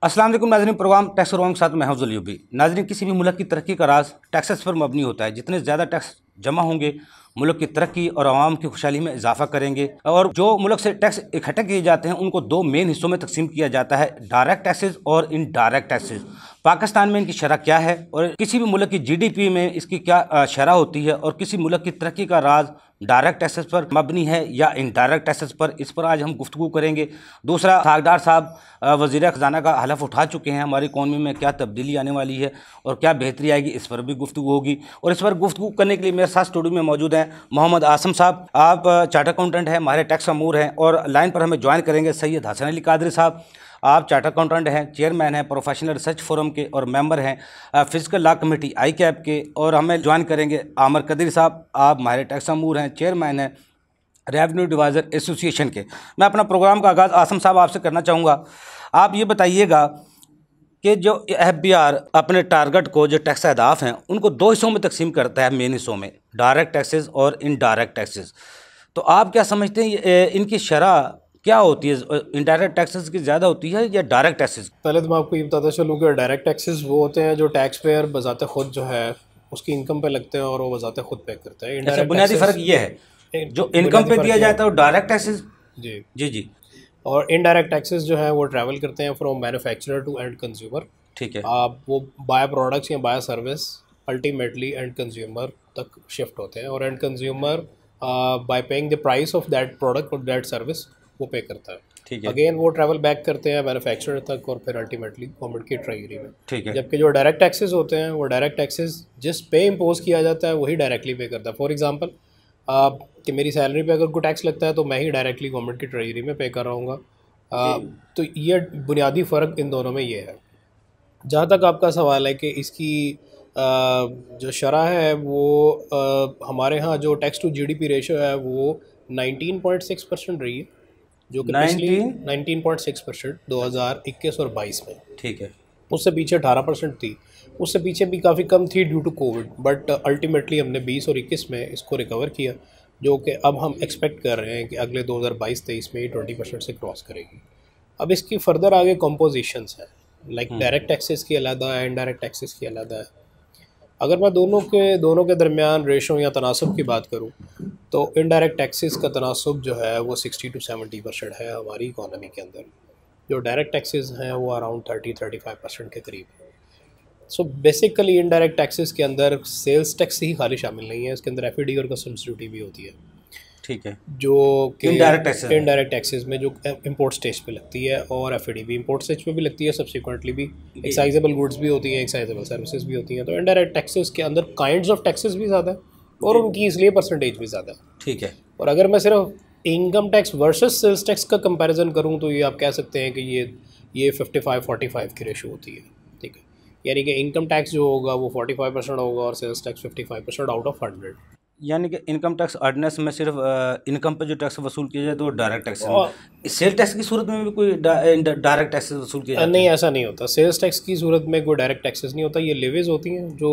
अस्सलाम वालेकुम नाज़रीन, प्रोग्राम टैक्स रिफॉर्म के साथ मैं हूं अयूबी। नाज़रीन, किसी भी मुल्क की तरक्की का राज टैक्सेस पर मबनी होता है। जितने ज़्यादा टैक्स जमा होंगे, मुल्क की तरक्की और आवाम की खुशहाली में इजाफा करेंगे। और जो मुल्क से टैक्स इकट्ठे किए जाते हैं उनको दो मेन हिस्सों में तकसीम किया जाता है, डायरेक्ट टैक्सेस और इनडायरेक्ट टैक्सेस। पाकिस्तान में इनकी शरह क्या है और किसी भी मुल्क की जीडीपी में इसकी क्या शरह होती है, और किसी मुल्क की तरक्की का राज डायरेक्ट टैक्सेस पर मबनी है या इनडायरेक्ट टैक्सेस पर, इस पर आज हम गुफ्तगू करेंगे। दूसरा, सागदार साहब वज़ीर ख़जाना का हलफ उठा चुके हैं। हमारी इकॉनमी में क्या तब्दीली आने वाली है और क्या बेहतरी आएगी, इस पर भी गुफ्तगू होगी। और इस पर गुफ्तगू करने के लिए मेरे साथ स्टूडियो में मौजूद हैं मोहम्मद आसम साहब। आप चार्टर अकाउंटेंट हैं, माहिर टैक्स अमूर हैं। और लाइन पर हमें ज्वाइन करेंगे सैयद हसन अली कादरी साहब। आप चार्टर अकाउंटेंट हैं, चेयरमैन हैं प्रोफेशनल रिसर्च फोरम के और मेंबर हैं फिजिकल लॉ कमेटी आई कैप के। और हमें ज्वाइन करेंगे आमर कदीर साहब। आप माहिर टैक्स अमूर हैं, चेयरमैन हैं रेवेन्यू एडवाइज़र एसोसिएशन के। मैं अपना प्रोग्राम का आगाज़ आसम साहब आपसे करना चाहूँगा। आप ये बताइएगा कि जो FBR अपने टारगेट को, जो टैक्स अहदाफ हैं, उनको दो हिस्सों में तकसीम करता है, मेन हिस्सों में डायरेक्ट टैक्सेस और इनडायरेक्ट टैक्सेस। तो आप क्या समझते हैं इनकी शरह क्या होती है? इनडायरेक्ट टैक्सेस की ज़्यादा होती है या डायरेक्ट टैक्सेस? पहले तो मैं आपको ये बताता चलूँ कि डायरेक्ट टैक्सेस वो होते हैं जो टैक्स पेयर बजाते खुद जो है उसकी इनकम पे लगते हैं और वो बजाते खुद पे करते हैं। अच्छा, बुनियादी फ़र्क ये है, जो इनकम पे दिया जाता है वो डायरेक्ट टैक्सेस। जी जी जी। और इनडायरेक्ट टैक्सेस जो है वो ट्रैवल करते हैं from manufacturer to end consumer. ठीक है। आप वो बाय प्रोडक्ट्स या by service ultimately end consumer तक शिफ्ट होते हैं, और end consumer by paying the price of that product और दैट सर्विस वो पे करता है। ठीक है। अगेन वो ट्रैवल बैक करते हैं मैन्युफैक्चरर तक और फिर अल्टीमेटली गवर्नमेंट की ट्रेजरी में। ठीक है। जबकि जो डायरेक्ट टैक्सेस होते हैं वो डायरेक्ट टैक्सेस जिस पे इम्पोज किया जाता है वही डायरेक्टली पे करता है। फॉर एग्जांपल कि मेरी सैलरी पे अगर कोई टैक्स लगता है तो मैं ही डायरेक्टली गवर्नमेंट की ट्रेजरी में पे कर रहा हूँ। तो ये बुनियादी फ़र्क इन दोनों में ये है। जहाँ तक आपका सवाल है कि इसकी जो शरह है वो हमारे यहाँ जो टैक्स टू GDP रेशो है वो 19.6% रही है, जो कि पिछली 19.6% 2021 और 22 में। ठीक है। उससे पीछे 18% थी, उससे पीछे भी काफ़ी कम थी due to COVID, but ultimately हमने 20 और 21 में इसको रिकवर किया, जो कि अब हम एक्सपेक्ट कर रहे हैं कि अगले 2022-23 में ही 20% से क्रॉस करेगी। अब इसकी फर्दर आगे कॉम्पोजिशंस हैं, लाइक डायरेक्ट टैक्सेस की अलग है, इनडायरेक्ट टैक्सेस की अलग है। अगर मैं दोनों के दरमियान रेशो या तनासब की बात करूं तो इनडायरेक्ट टैक्सेस का तनासब जो है वो 60 to 70% है हमारी इकोनॉमी के अंदर। जो डायरेक्ट टैक्सेस हैं वो अराउंड 30-35% के करीब है। सो बेसिकली इनडायरेक्ट टैक्सेस के अंदर सेल्स टैक्स ही खाली शामिल नहीं है, इसके अंदर FD और कस्टम्स ड्यूटी भी होती है। ठीक है। जो कि इनडायरेक्ट टैक्सेस में जो इंपोर्ट स्टेज पे लगती है, और FD भी इंपोर्ट स्टेज पे भी लगती है, सब्सिक्वेंटली भी एक्साइजेबल गुड्स भी होती हैं, एक्साइजेबल सर्विसेज भी होती हैं। तो इनडायरेक्ट टैक्सेस के अंदर काइंड्स ऑफ टैक्सेस भी ज़्यादा है और उनकी इसलिए परसेंटेज भी ज़्यादा है। ठीक है। और अगर मैं सिर्फ income tax versus sales tax का कंपैरिजन करूं तो ये आप कह सकते हैं कि ये 55-45 की रेशो होती है। ठीक है, यानी कि इनकम टैक्स जो होगा वो 45% होगा और सेल्स टैक्स 55% आउट ऑफ 100। यानी कि इनकम टैक्स ऑर्डिनेंस में सिर्फ इनकम पे जो टैक्स वसूल किया जाए तो डायरेक्ट टैक्स है। सेल टैक्स की सूरत में भी कोई डायरेक्ट टैक्स वसूल किया जाता है? नहीं, ऐसा नहीं होता। सेल्स टैक्स की सूरत में कोई डायरेक्ट टैक्सेस नहीं होता। ये लेवीज होती हैं जो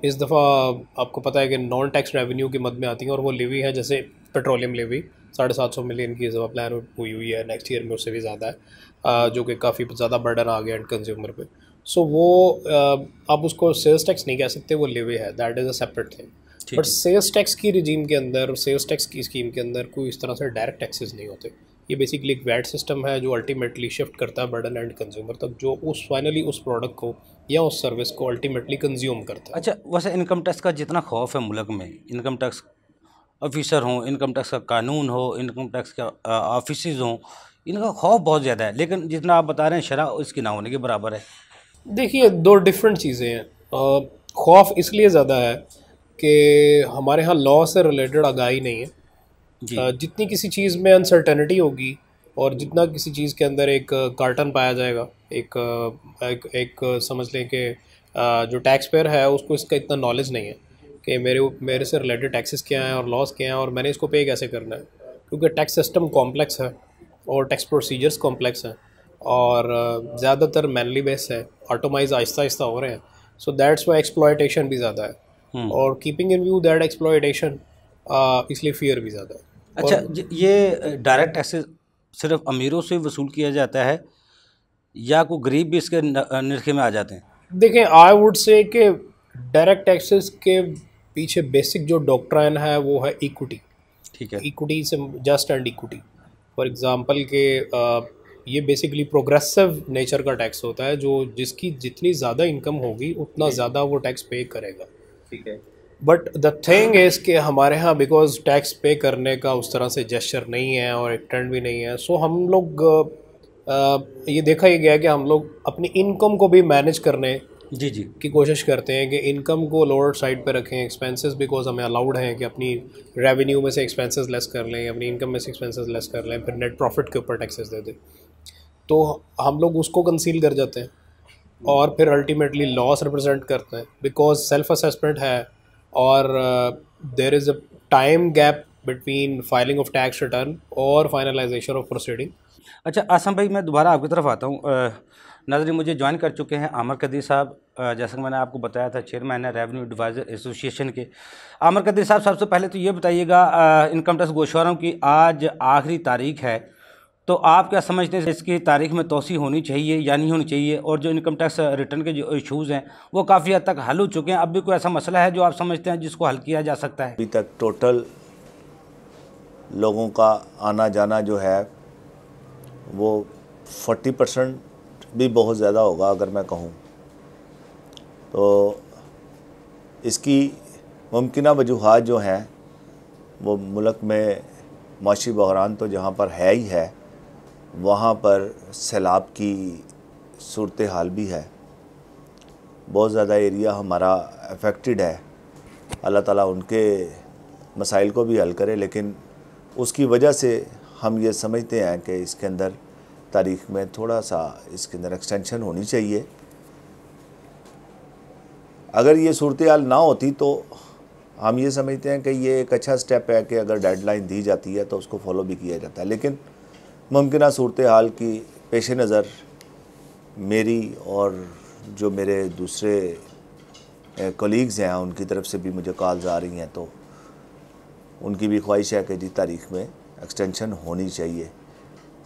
इस दफ़ा आपको पता है कि नॉन टैक्स रेवेन्यू की मद में आती हैं, और वो लेवी है जैसे पेट्रोलियम लेवी 750 मिलियन की प्लान हुई है, नेक्स्ट ईयर में उससे भी ज़्यादा है, जो कि काफ़ी ज़्यादा बर्डन आ गया एंड कंज्यूमर पे। सो वो आप उसको सेल्स टैक्स नहीं कह सकते, वो लेवी है, that is a separate thing. But sales tax की रिजीम के अंदर, सेल्स टैक्स की स्कीम के अंदर कोई इस तरह से डायरेक्ट टैक्सेस नहीं होते। ये बेसिकली एक वैट सिस्टम है जो अल्टीमेटली शिफ्ट करता है बर्डन एंड कंज्यूमर तक, जो उस फाइनली उस प्रोडक्ट को या उस सर्विस को अल्टीमेटली कंज्यूम करता है। अच्छा, वैसे इनकम टैक्स का जितना खौफ है मुल्क में, इनकम टैक्स ऑफिसर हों, इनकम टैक्स का कानून हो, इनकम टैक्स का ऑफिसेज हों, इनका खौफ बहुत ज़्यादा है, लेकिन जितना आप बता रहे हैं शरह इसकी ना होने के बराबर है। देखिए, दो डिफरेंट चीज़ें हैं। खौफ इसलिए ज़्यादा है कि हमारे यहाँ लॉ से रिलेटेड आगाही नहीं है। जितनी किसी चीज़ में अनसर्टेनिटी होगी और जितना किसी चीज़ के अंदर एक कार्टन पाया जाएगा, एक समझ लें कि जो टैक्स पेयर है उसको इसका इतना नॉलेज नहीं है कि मेरे से रिलेटेड टैक्सेस क्या हैं और लॉस क्या हैं और मैंने इसको पे कैसे करना है, क्योंकि टैक्स सिस्टम कॉम्प्लेक्स है और टैक्स प्रोसीजर्स कॉम्प्लेक्स हैं और ज़्यादातर मैनुअली बेस है, ऑटोमाइज आहिस्ता आहिस्ता हो रहे हैं। सो दैट्स वाई एक्सप्लॉयटेशन भी ज़्यादा है, और keeping in view that exploitation इसलिए फियर भी ज़्यादा है। अच्छा, ये डायरेक्ट टैक्सेस सिर्फ अमीरों से वसूल किया जाता है या कोई गरीब भी इसके निरखे में आ जाते हैं? देखें, आई वुड से कि डायरेक्ट टैक्सेस के पीछे बेसिक जो डॉक्ट्राइन है वो है इक्विटी। ठीक है। इक्विटी से just and equity. For example के ये बेसिकली प्रोग्रेसिव नेचर का टैक्स होता है, जो जिसकी जितनी ज़्यादा इनकम होगी उतना ज़्यादा वो टैक्स पे करेगा। ठीक है। बट द थिंग इज़ कि हमारे यहाँ बिकॉज टैक्स पे करने का उस तरह से जेस्चर नहीं है और एक ट्रेंड भी नहीं है, सो हम लोग ये देखा ही गया कि हम लोग अपनी इनकम को भी मैनेज करने जी जी। की कोशिश करते हैं कि इनकम को लोअर साइड पे रखें, एक्सपेंसेस बिकॉज हमें अलाउड हैं कि अपनी रेवेन्यू में से एक्सपेंसेस लेस कर लें, अपनी इनकम में से एक्सपेंसेस लेस कर लें, फिर नेट प्रॉफिट के ऊपर टैक्सेस दे दें। तो हम लोग उसको कंसील कर जाते हैं और फिर अल्टीमेटली लॉस रिप्रेजेंट करते हैं बिकॉज सेल्फ असेसमेंट है और there is a time gap between filing of tax return और फाइनलाइजेशन ऑफ प्रोसीडिंग। अच्छा आसम भाई, मैं दोबारा आपकी तरफ आता हूँ। नाज़रीन, मुझे ज्वाइन कर चुके हैं आमिर कदीर साहब, जैसा कि मैंने आपको बताया था चेयरमैन है रेवेन्यू एडवाइज़र एसोसिएशन के। आमिर कदीर साहब, सबसे पहले तो ये बताइएगा, इनकम टैक्स गोशवारों की आज आखिरी तारीख है, तो आप क्या समझते हैं इसकी तारीख में तोसी होनी चाहिए या नहीं होनी चाहिए? और जो इनकम टैक्स रिटर्न के जो इशूज़ हैं वो काफ़ी हद तक हल हो चुके हैं, अब भी कोई ऐसा मसला है जो आप समझते हैं जिसको हल किया जा सकता है? अभी तक टोटल लोगों का आना जाना जो है वो 40% भी बहुत ज़्यादा होगा अगर मैं कहूँ तो। इसकी मुमकिना वजूहात जो हैं वो मुल्क में माशी बहरान तो जहाँ पर है ही है, वहाँ पर सैलाब की सूरत हाल भी है। बहुत ज़्यादा एरिया हमारा अफेक्टेड है। अल्लाह ताला उनके मसाइल को भी हल करे, लेकिन उसकी वजह से हम ये समझते हैं कि इसके अंदर तारीख़ में थोड़ा सा इसके अंदर एक्सटेंशन होनी चाहिए। अगर ये सूरत हाल ना होती तो हम ये समझते हैं कि ये एक अच्छा स्टेप है कि अगर डेडलाइन दी जाती है तो उसको फॉलो भी किया जाता है। लेकिन मुमकिन सूरत हाल की पेश नज़र मेरी और जो मेरे दूसरे कोलीग्स हैं उनकी तरफ से भी मुझे कॉल्स आ रही हैं, तो उनकी भी ख्वाहिश है कि जी तारीख़ में एक्सटेंशन होनी चाहिए,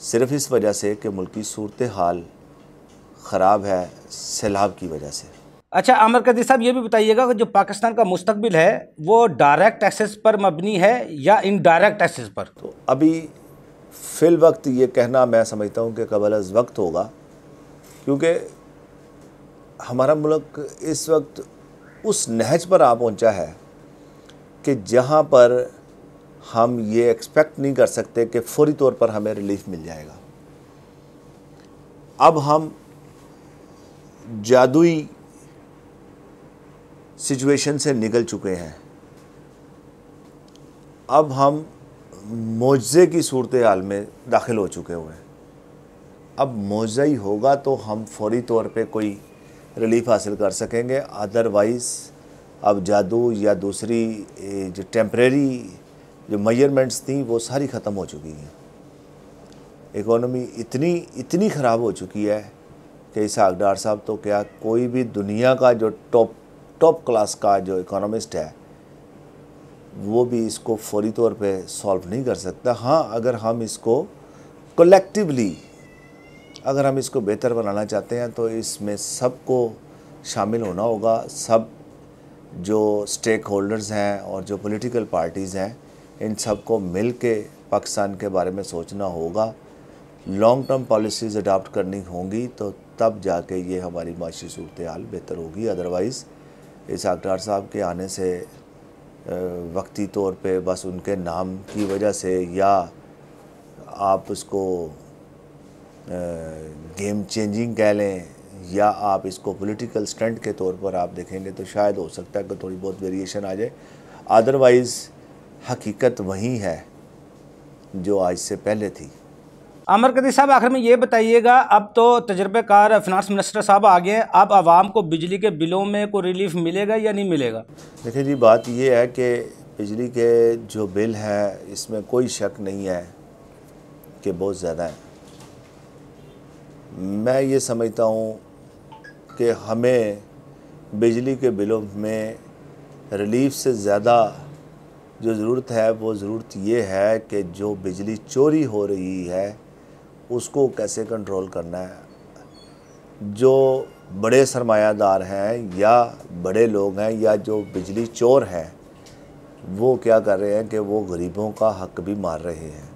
सिर्फ़ इस वजह से कि मुल्क की सूरत हाल ख़राब है सैलाब की वजह से। अच्छा आमिर कदीर साहब, ये भी बताइएगा कि जो पाकिस्तान का मुस्तकबिल है वो डायरेक्ट टैक्सेस पर मबनी है या इनडायरेक्ट टैक्सेस पर? तो अभी फ़िल वक्त ये कहना मैं समझता हूँ कि कबल अज़ वक्त होगा, क्योंकि हमारा मुल्क इस वक्त उस नहज पर आ पहुँचा है कि जहाँ पर हम ये एक्सपेक्ट नहीं कर सकते कि फौरी तौर पर हमें रिलीफ मिल जाएगा। अब हम जादुई सिचुएशन से निकल चुके हैं, अब हम मौजज़े की सूरत हाल में दाखिल हो चुके हुए हैं। अब मौजज़ा ही होगा तो हम फौरी तौर पे कोई रिलीफ हासिल कर सकेंगे, अदरवाइज़ अब जादू या दूसरी जो टेम्परेरी जो मेजरमेंट्स थी वो सारी ख़त्म हो चुकी हैं। इकोनॉमी इतनी ख़राब हो चुकी है कि इसहाक डार साहब तो क्या कोई भी दुनिया का जो टॉप क्लास का जो इकोनॉमिस्ट है वो भी इसको फौरी तौर पे सॉल्व नहीं कर सकता। हाँ, अगर हम इसको कलेक्टिवली अगर हम इसको बेहतर बनाना चाहते हैं तो इसमें सबको शामिल होना होगा। सब जो स्टेक होल्डर्स हैं और जो पॉलिटिकल पार्टीज़ हैं, इन सब को मिल के पाकिस्तान के बारे में सोचना होगा, लॉन्ग टर्म पॉलिसीज़ अडॉप्ट करनी होंगी, तो तब जाके ये हमारी माशी सूरत हाल बेहतर होगी। अदरवाइज़ इसहाक डार साहब के आने से वक्ती तौर पे बस उनके नाम की वजह से, या आप उसको गेम चेंजिंग कह लें, या आप इसको पॉलिटिकल स्टंट के तौर पर आप देखेंगे तो शायद हो सकता है कि थोड़ी बहुत वेरिएशन आ जाए। अदरवाइज़ हकीकत वही है जो आज से पहले थी। आमिर कदीर साहब, आखिर में ये बताइएगा, अब तो तजर्बेकार फिनांस मिनिस्टर साहब आ गए हैं, अब आवाम को बिजली के बिलों में कोई रिलीफ मिलेगा या नहीं मिलेगा? देखिए जी, बात ये है कि बिजली के जो बिल हैं इसमें कोई शक नहीं है कि बहुत ज़्यादा है। मैं ये समझता हूँ कि हमें बिजली के बिलों में रिलीफ से ज़्यादा जो ज़रूरत है वो ज़रूरत ये है कि जो बिजली चोरी हो रही है उसको कैसे कंट्रोल करना है। जो बड़े सरमायादार हैं या बड़े लोग हैं या जो बिजली चोर हैं, वो क्या कर रहे हैं कि वो गरीबों का हक भी मार रहे हैं।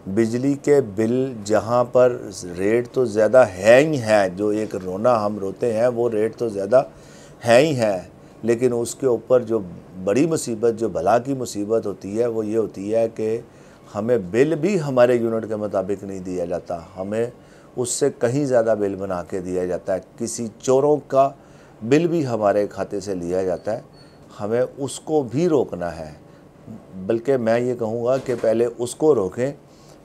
बिजली के बिल जहाँ पर रेट तो ज़्यादा है ही है, जो एक रोना हम रोते हैं वो रेट तो ज़्यादा है ही है, लेकिन उसके ऊपर जो बड़ी मुसीबत, जो भला की मुसीबत होती है वो ये होती है कि हमें बिल भी हमारे यूनिट के मुताबिक नहीं दिया जाता, हमें उससे कहीं ज़्यादा बिल बना के दिया जाता है। किसी चोरों का बिल भी हमारे खाते से लिया जाता है, हमें उसको भी रोकना है। बल्कि मैं ये कहूँगा कि पहले उसको रोकें,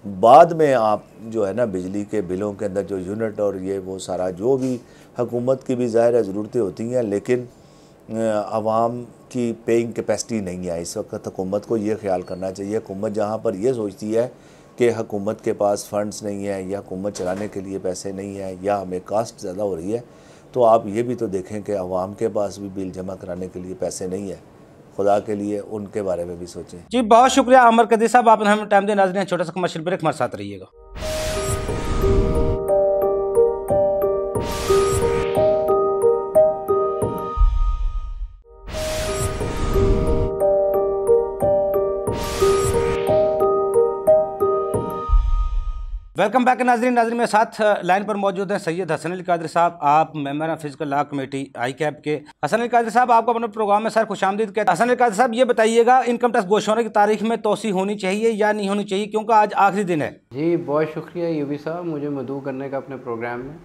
बाद में आप जो है ना बिजली के बिलों के अंदर जो यूनिट और ये वो सारा जो भी हुकूमत की भी ज़ाहिर है ज़रूरतें होती हैं, लेकिन आवाम की पेइंग कैपेसिटी नहीं है। इस वक्त हुकूमत को ये ख्याल करना चाहिए। हुकूमत जहाँ पर ये सोचती है कि हुकूमत के पास फ़ंड्स नहीं है या हुकूमत चलाने के लिए पैसे नहीं है या हमें कास्ट ज़्यादा हो रही है, तो आप ये भी तो देखें कि आवाम के पास भी बिल जमा कराने के लिए पैसे नहीं है। खुदा के लिए उनके बारे में भी सोचें। जी बहुत शुक्रिया अमर कदी साहब, आपने हमें टाइम दिया। नाज़रीन छोटा सा कमर्शियल ब्रेक, हमारे साथ रहिएगा। वेलकम बैक नाज़रीन मेरे साथ लाइन पर मौजूद हैं सैयद हसन अली कादरी साहब। आप मेंबर हैं फिजिकल लॉ कमेटी ICAP के। हसन अली कादरी साहब, आपको अपने प्रोग्राम में सर खुशामदीद कहते हैं। हसन अली कादरी साहब, ये बताइएगा इनकम टैक्स गोशवारे की तारीख में तोसी होनी चाहिए या नहीं होनी चाहिए, क्योंकि आज आखिरी दिन है। जी बहुत शुक्रिया यूबी साहब मुझे मदऊ करने का अपने प्रोग्राम में।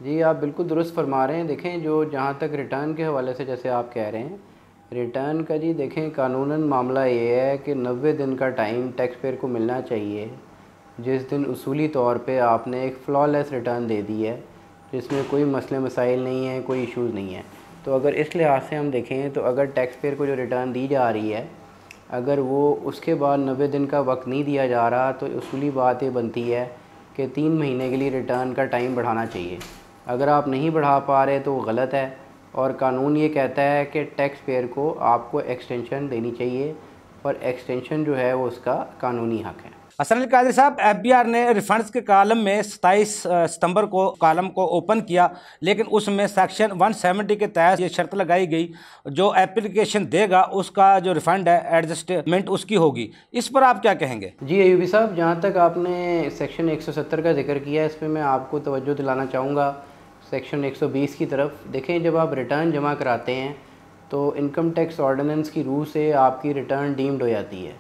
जी आप बिल्कुल दुरुस्त फरमा रहे हैं। देखें जो जहाँ तक रिटर्न के हवाले से जैसे आप कह रहे हैं, रिटर्न का जी देखें कानूनन मामला ये है कि 90 दिन का टाइम टैक्स पेयर को मिलना चाहिए, जिस दिन उसूली तौर पे आपने एक फ्लॉलेस रिटर्न दे दी है जिसमें कोई मसले मसाइल नहीं है, कोई इश्यूज़ नहीं है। तो अगर इस लिहाज से हम देखें तो अगर टैक्स पेयर को जो रिटर्न दी जा रही है, अगर वो उसके बाद 90 दिन का वक्त नहीं दिया जा रहा, तो उसूली बात ये बनती है कि 3 महीने के लिए रिटर्न का टाइम बढ़ाना चाहिए। अगर आप नहीं बढ़ा पा रहे तो वो गलत है, और कानून ये कहता है कि टैक्स पेयर को आपको एक्सटेंशन देनी चाहिए, और एक्सटेंशन जो है वो उसका कानूनी हक़ है। हसन अली कादरी साहब, FBR ने रिफंड्स के कॉलम में 27 सितंबर को कॉलम को ओपन किया, लेकिन उसमें सेक्शन 170 के तहत ये शर्त लगाई गई, जो एप्लीकेशन देगा उसका जो रिफ़ंड है एडजस्टमेंट उसकी होगी। इस पर आप क्या कहेंगे? जी अयूबी साहब, जहाँ तक आपने सेक्शन 170 का जिक्र किया है, इस पर मैं आपको तवज्जो दिलाना चाहूँगा सेक्शन 120 की तरफ। देखें जब आप रिटर्न जमा कराते हैं तो इनकम टैक्स ऑर्डिनेंस की रूह से आपकी रिटर्न डीम्ड हो जाती है।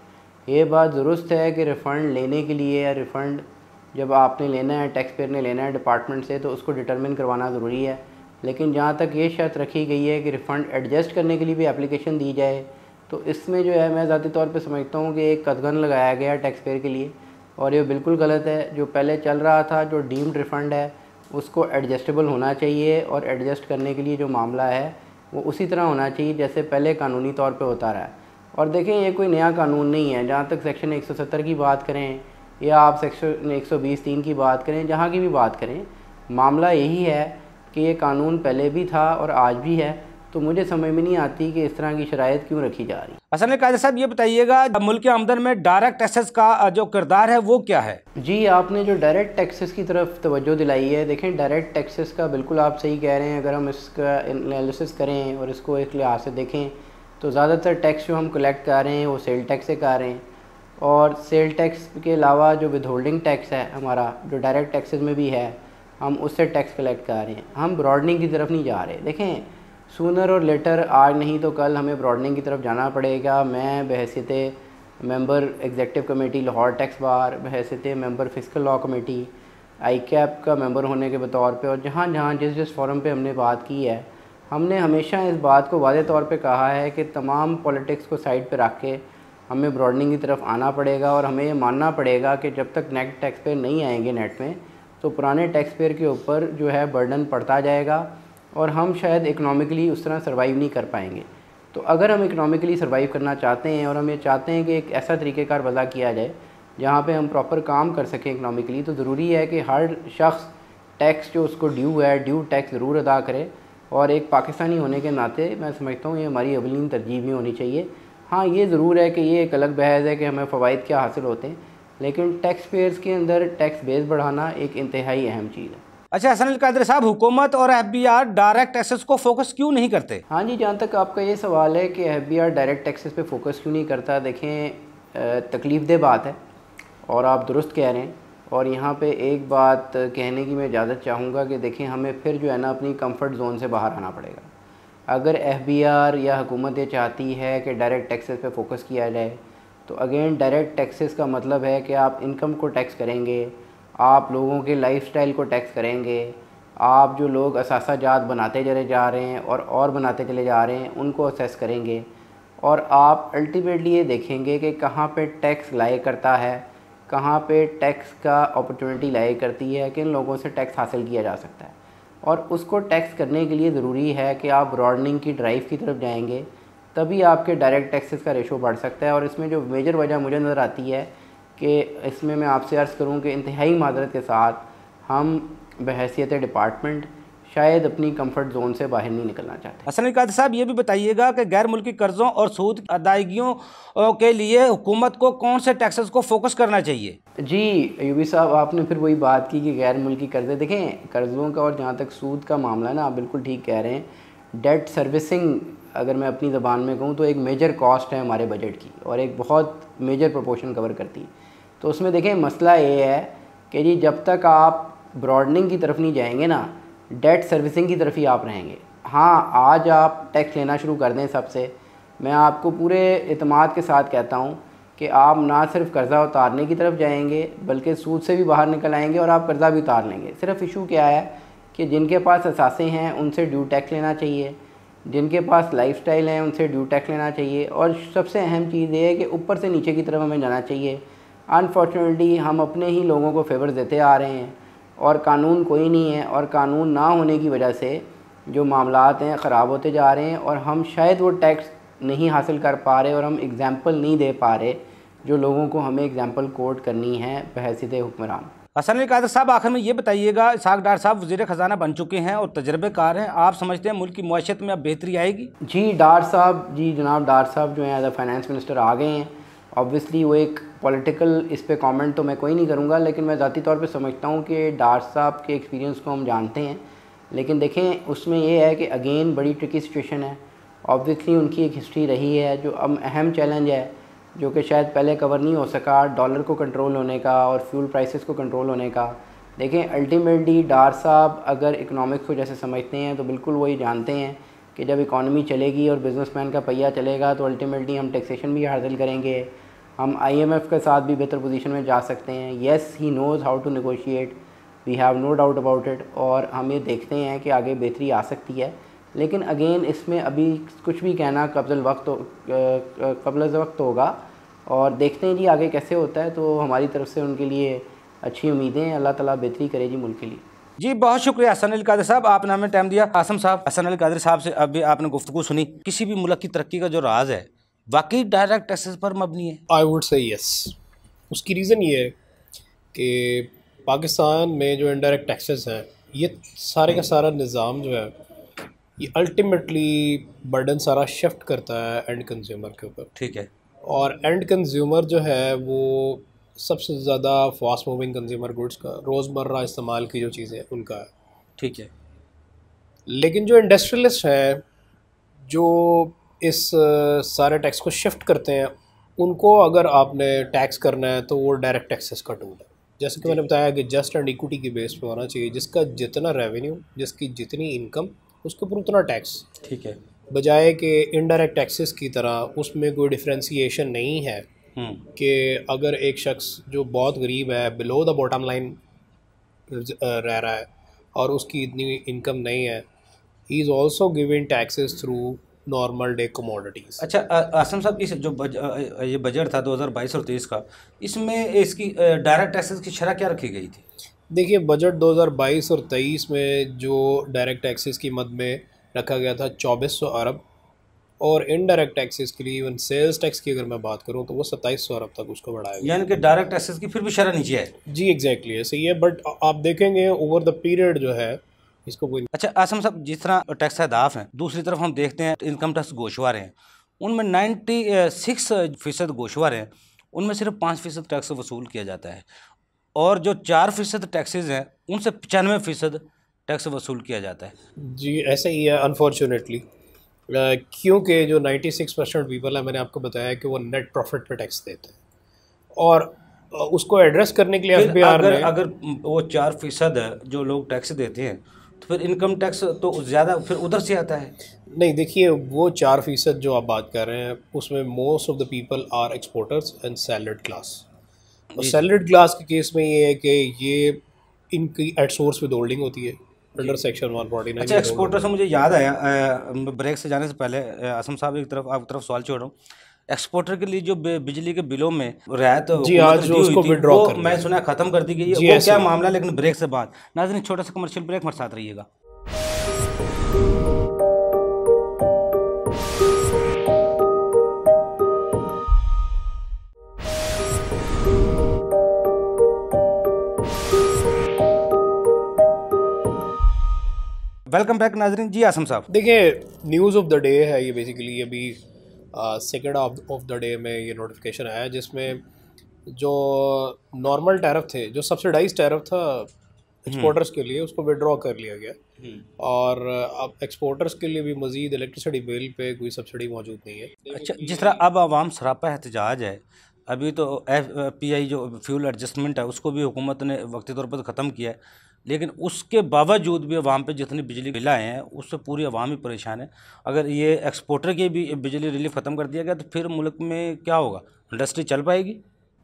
ये बात दुरुस्त है कि रिफ़ंड लेने के लिए या रिफ़ंड जब आपने लेना है, टैक्स पेयर ने लेना है डिपार्टमेंट से, तो उसको डिटरमिन करवाना ज़रूरी है। लेकिन जहाँ तक ये शर्त रखी गई है कि रिफ़ंड एडजस्ट करने के लिए भी एप्लीकेशन दी जाए, तो इसमें जो है मैं ज़ाती तौर पे समझता हूँ कि एक कदगन लगाया गया टैक्स पेयर के लिए, और ये बिल्कुल गलत है। जो पहले चल रहा था, जो डीम्ड रिफ़ंड है, उसको एडजस्टेबल होना चाहिए, और एडजस्ट करने के लिए जो मामला है वो उसी तरह होना चाहिए जैसे पहले कानूनी तौर पे होता रहा है। और देखें ये कोई नया कानून नहीं है। जहाँ तक सेक्शन 170 की बात करें या आप सेक्शन 120(3) की बात करें, जहाँ की भी बात करें, मामला यही है कि ये कानून पहले भी था और आज भी है। तो मुझे समझ में नहीं आती कि इस तरह की शराइत क्यों रखी जा रही। हसन अली कादरी साहब, ये बताइएगा मुल्क के आमदन में डायरेक्ट टैक्सेस का जो किरदार है वो क्या है? जी आपने जो डायरेक्ट टैक्सेस की तरफ तवज्जो दिलाई है, देखें डायरेक्ट टैक्सेस का बिल्कुल आप सही कह रहे हैं। अगर हम इसका एनालिसिस करें और इसको एक लिहाज से देखें तो ज़्यादातर टैक्स जो हम कलेक्ट कर रहे हैं वो सेल टैक्स से कर रहे हैं, और सेल टैक्स के अलावा जो विद होल्डिंग टैक्स है हमारा, जो डायरेक्ट टैक्सेस में भी है, हम उससे टैक्स कलेक्ट कर रहे हैं। हम ब्रॉडनिंग की तरफ नहीं जा रहे। देखें सूनर और लेटर, आज नहीं तो कल हमें ब्रॉडनिंग की तरफ जाना पड़ेगा। मैं बहैसियत member executive committee Lahore tax bar, बहैसियत member physical law committee ICAP का मेंबर होने के बतौर पे, और जहाँ जहाँ जिस फोरम पे हमने बात की है, हमने हमेशा इस बात को वाज़े तौर पे कहा है कि तमाम पॉलिटिक्स को साइड पे रख के हमें ब्रॉडनिंग की तरफ आना पड़ेगा, और हमें ये मानना पड़ेगा कि जब तक नेट टैक्स पेयर नहीं आएंगे नेट में, तो पुराने टैक्स पेयर के ऊपर जो है बर्डन पड़ता जाएगा, और हम शायद इकनॉमिकली उस तरह सर्वाइव नहीं कर पाएंगे। तो अगर हम इकनॉमिकली सर्वाइव करना चाहते हैं, और हम ये चाहते हैं कि एक ऐसा तरीक़ेकार वज़ा किया जाए जहाँ पे हम प्रॉपर काम कर सकें इकनॉमिकली, तो ज़रूरी है कि हर शख्स टैक्स जो उसको ड्यू है, ड्यू टैक्स ज़रूर अदा करे। और एक पाकिस्तानी होने के नाते मैं समझता हूँ ये हमारी अवलीन तरजीह भी होनी चाहिए। हाँ ये ज़रूर है कि ये एक अलग बहस है कि हमें फ़वाइद क्या हासिल होते हैं, लेकिन टैक्स पेयर्स के अंदर टैक्स बेस बढ़ाना एक इंतहाई अहम चीज़ है। अच्छा हसन अल कादरी साहब, हुकूमत और FBR डायरेक्ट टैक्सेस को फोकस क्यों नहीं करते? हाँ जी, जहाँ तक आपका ये सवाल है कि FBR डायरेक्ट टैक्सेस पे फोकस क्यों नहीं करता, देखें तकलीफ़देह बात है और आप दुरुस्त कह रहे हैं। और यहाँ पे एक बात कहने की मैं इजाज़त चाहूँगा कि देखें, हमें फिर जो है ना अपनी कंफर्ट जोन से बाहर आना पड़ेगा। अगर FBR या हुकूमत ये चाहती है कि डायरेक्ट टैक्सेस पे फोकस किया जाए, तो अगेन डायरेक्ट टैक्सेस का मतलब है कि आप इनकम को टैक्स करेंगे, आप लोगों के लाइफस्टाइल को टैक्स करेंगे, आप जो लोग असासा जात बनाते चले जा रहे हैं और बनाते चले जा रहे हैं उनको असेस करेंगे, और आप अल्टीमेटली ये देखेंगे कि कहाँ पे टैक्स लाए करता है, कहाँ पे टैक्स का अपॉर्चुनिटी लाए करती है, किन लोगों से टैक्स हासिल किया जा सकता है। और उसको टैक्स करने के लिए ज़रूरी है कि आप ब्रॉडनिंग की ड्राइव की तरफ जाएंगे, तभी आपके डायरेक्ट टैक्सेस का रेशो बढ़ सकता है। और इसमें जो मेजर वजह मुझे नज़र आती है कि इसमें मैं आपसे अर्ज़ करूं कि इंतहाई मादरत के साथ हम बहैसियत डिपार्टमेंट शायद अपनी कंफर्ट जोन से बाहर नहीं निकलना चाहते। हसन अल कादरी साहब, ये भी बताइएगा कि गैर मुल्की कर्ज़ों और सूद अदायगियों के लिए हुकूमत को कौन से टैक्सेस को फोकस करना चाहिए? जी यूबी साहब, आपने फिर वही बात की कि गैर मुल्की कर्ज़े, देखें कर्ज़ों का और जहाँ तक सूद का मामला है ना, आप बिल्कुल ठीक कह रहे हैं। डेट सर्विसिंग अगर मैं अपनी ज़बान में कहूँ तो एक मेजर कॉस्ट है हमारे बजट की और एक बहुत मेजर प्रोपोर्शन कवर करती है। तो उसमें देखें मसला ये है कि जी जब तक आप ब्रॉडनिंग की तरफ नहीं जाएंगे ना, डेट सर्विसिंग की तरफ ही आप रहेंगे। हाँ, आज आप टैक्स लेना शुरू कर दें सबसे, मैं आपको पूरे इत्मीनान के साथ कहता हूँ कि आप ना सिर्फ कर्ज़ा उतारने की तरफ जाएंगे बल्कि सूद से भी बाहर निकल आएंगे और आप कर्ज़ा भी उतार लेंगे। सिर्फ इशू क्या है कि जिनके पास असासे हैं उनसे ड्यू टैक्स लेना चाहिए, जिनके पास लाइफस्टाइल है उनसे ड्यू टैक्स लेना चाहिए, और सबसे अहम चीज़ ये है कि ऊपर से नीचे की तरफ हमें जाना चाहिए। अनफॉर्चुनेटली हम अपने ही लोगों को फेवर देते आ रहे हैं और कानून कोई नहीं है, और कानून ना होने की वजह से जो मामलात हैं ख़राब होते जा रहे हैं और हम शायद वो टैक्स नहीं हासिल कर पा रहे और हम एग्ज़ाम्पल नहीं दे पा रहे जो लोगों को हमें एग्ज़ाम्पल कोट करनी है बहैसियत हुक्मरान। हसन अल कादरी साहब, आखिर में ये बताइएगा, इसहाक डार साहब वज़ीर ख़जाना बन चुके हैं और तजर्बेकार हैं, आप समझते हैं मुल्क की मईशत में अब बेहतरी आएगी? जी डार साहब, जी जनाब डार साहब जो हैं एज अ फाइनेंस मिनिस्टर आ गए हैं। ऑब्वियसली वो एक पॉलिटिकल इस पे कमेंट तो मैं कोई नहीं करूँगा, लेकिन मैं ज़ाती तौर पे समझता हूँ कि डार साहब के एक्सपीरियंस को हम जानते हैं। लेकिन देखें उसमें ये है कि अगेन बड़ी ट्रिकी सिचुएशन है। ऑब्वियसली उनकी एक हिस्ट्री रही है, जो अब अहम चैलेंज है जो कि शायद पहले कवर नहीं हो सका, डॉलर को कंट्रोल होने का और फ्यूल प्राइसेस को कंट्रोल होने का। देखें अल्टीमेटली डार साहब अगर इकोनॉमिक्स को जैसे समझते हैं तो बिल्कुल वही जानते हैं कि जब इकॉनमी चलेगी और बिजनेसमैन का पहिया चलेगा तो अल्टीमेटली हम टैक्सेशन भी हासिल करेंगे, हम IMF के साथ भी बेहतर पोजीशन में जा सकते हैं। Yes, he knows how to negotiate, we have no doubt about it, और हम ये देखते हैं कि आगे बेहतरी आ सकती है। लेकिन अगेन इसमें अभी कुछ भी कहना कब्ल वक्त होगा और देखते हैं जी आगे कैसे होता है। तो हमारी तरफ से उनके लिए अच्छी उम्मीदें हैं, अल्लाह ताला बेहतरी करे जी मुल्क के लिए। जी बहुत शुक्रिया हसन अल कादरी साहब, आपने हमें टाइम दिया। आसम साहब, हसन अल कादरी साहब से अभी आपने गुफ्तगू सुनी, किसी भी मुल्क की तरक्की का जो राज है वाकई डायरेक्ट टैक्सेस पर मबनी है? I would say yes. उसकी रीज़न ये है कि पाकिस्तान में जो इनडायरेक्ट टैक्सेस हैं, ये सारे का सारा निज़ाम जो है ये अल्टीमेटली बर्डन सारा शिफ्ट करता है एंड कंज्यूमर के ऊपर। ठीक है। और एंड कंज्यूमर जो है वो सबसे ज़्यादा फास्ट मूविंग कंज्यूमर गुड्स का रोज़मर्रा इस्तेमाल की जो चीज़ें उनका है। ठीक है। लेकिन जो इंडस्ट्रियलिस्ट हैं जो इस सारे टैक्स को शिफ्ट करते हैं, उनको अगर आपने टैक्स करना है तो वो डायरेक्ट टैक्सेस का टूल है। जैसे कि मैंने बताया कि जस्ट एंड इक्विटी की बेस पे होना चाहिए, जिसका जितना रेवेन्यू, जिसकी जितनी इनकम, उसके ऊपर उतना टैक्स। ठीक है। बजाय कि इनडायरेक्ट टैक्सेस की तरह उसमें कोई डिफ्रेंसीशन नहीं है कि अगर एक शख्स जो बहुत गरीब है, बिलो द बॉटम लाइन रह रहा है और उसकी इतनी इनकम नहीं है, he is also giving taxes through normal day commodities. अच्छा आसम साहब, इस जो ये बजट था 2022 और 23 का, इसमें इसकी डायरेक्ट टैक्सेस की शरह क्या रखी गई थी? देखिए, बजट 2022 और 23 में जो डायरेक्ट टैक्सेस की मद में रखा गया था 2400 अरब, और इनडायरेक्ट टैक्सेस के लिए इवन सेल्स टैक्स की अगर मैं बात करूं तो वो 2700 अरब तक उसको बढ़ाया गया। यानी कि डायरेक्ट टैक्सेस की फिर भी शरह नीचे है। जी एग्जैक्टली ऐसे ही है, बट आप देखेंगे ओवर द पीरियड जो है इसको कोई। अच्छा आसम साहब, जिस तरह टैक्स अहदाफ हैं, दूसरी तरफ हम देखते हैं इनकम टैक्स गोशवार हैं, उनमें 96% गोशवार हैं, उनमें सिर्फ 5% टैक्स वसूल किया जाता है। और जो 4% टैक्सेज हैं उनसे 95% टैक्स वसूल किया जाता है। जी ऐसा ही है अनफॉर्चुनेटली, क्योंकि जो 96% पीपल है, मैंने आपको बताया कि वो नेट प्रॉफिट पे टैक्स देते हैं, और उसको एड्रेस करने के लिए फिर एफबीआर अगर ने अगर वो 4% है जो लोग टैक्स देते हैं, तो फिर इनकम टैक्स तो ज़्यादा फिर उधर से आता है। नहीं, देखिए वो 4% जो आप बात कर रहे हैं उसमें most of the people are exporters and salaried class. और सैलरीड क्लास के केस में ये है कि ये इनकी एट सोर्स विद होल्डिंग होती है अंडर सेक्शन 149। अच्छा, एक्सपोर्टर से मुझे याद आया, ब्रेक से जाने से पहले आसम साहब आपकी तरफ सवाल छोड़ रहा हूँ। एक्सपोर्टर के लिए जो बिजली के बिलों में रियायत जी, हुकूमत आज ने दी हुई उसको थी, withdraw वो कर लिया। मैं सुना खत्म कर दी गई है, जी, वो ऐसे क्या ही। मामला, लेकिन ब्रेक से बाद। नाज़रीन, छोटा सा कमर्शियल ब्रेक, हमारे साथ रहिएगा। वेलकम बैक नाजरीन। जी आसम साहब, देखिए न्यूज़ ऑफ द डे है ये, बेसिकली अभी सेकेंड ऑफ द डे में ये नोटिफिकेशन आया जिसमें जो नॉर्मल टैरिफ थे, जो सब्सिडाइज टैरिफ था एक्सपोर्टर्स के लिए, उसको विड्रॉ कर लिया गया। और अब एक्सपोर्टर्स के लिए भी मज़ीद इलेक्ट्रिसिटी बिल पे कोई सब्सिडी मौजूद नहीं है। अच्छा, जिस तरह अब आवाम सरापा एहतजाज है, अभी तो FPI जो फ्यूल एडजस्टमेंट है उसको भी हुकूमत ने वक्ती तौर पर ख़त्म किया है, लेकिन उसके बावजूद भी आवाम पे जितनी बिजली बिल आए हैं उससे पूरी आवाम ही परेशान है। अगर ये एक्सपोर्टर की भी बिजली रिलीफ ख़त्म कर दिया गया तो फिर मुल्क में क्या होगा? इंडस्ट्री चल पाएगी?